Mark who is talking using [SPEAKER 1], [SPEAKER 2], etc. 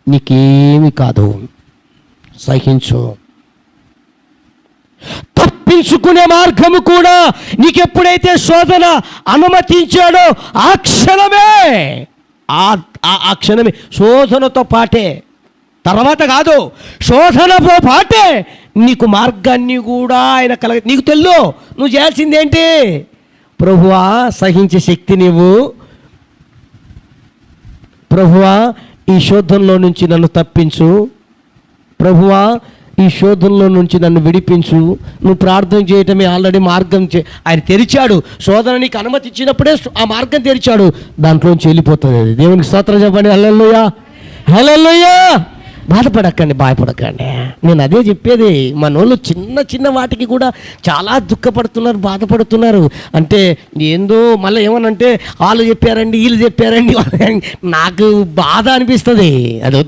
[SPEAKER 1] నీకేమి కాదు, సహించు. తప్పించుకునే మార్గము కూడా నీకెప్పుడైతే శోధన అనుమతించాడో ఆ క్షణమే ఆ క్షణమే శోధనతో పాటే, తర్వాత కాదు, శోధనతో పాటే నీకు మార్గాన్ని కూడా ఆయన నీకు తెల్లు. నువ్వు చేయాల్సింది ఏంటి? ప్రభువా సహించే శక్తి నీవు, ప్రభువా ఈ శోధనలో నుంచి నన్ను తప్పించు, ప్రభువా ఈ శోధనలో నుంచి నన్ను విడిపించు. నువ్వు ప్రార్థన చేయటమే ఆల్రెడీ మార్గం ఆయన తెరిచాడు. శోధన నీకు అనుమతి ఇచ్చినప్పుడే ఆ మార్గం తెరిచాడు, దాంట్లోంచి వెళ్ళిపోతుంది అది. దేవునికి స్తోత్రం చెప్పండి. హల్లెలూయా, హల్లెలూయా. బాధపడకండి, భయపడకండి. నేను అదే చెప్పేది. మనోళ్ళు చిన్న చిన్న వాటికి కూడా చాలా దుఃఖపడుతున్నారు, బాధపడుతున్నారు. అంటే ఏందో మళ్ళీ ఏమనంటే వాళ్ళు చెప్పారండి, వీళ్ళు చెప్పారండి, నాకు బాధ అనిపిస్తుంది. అది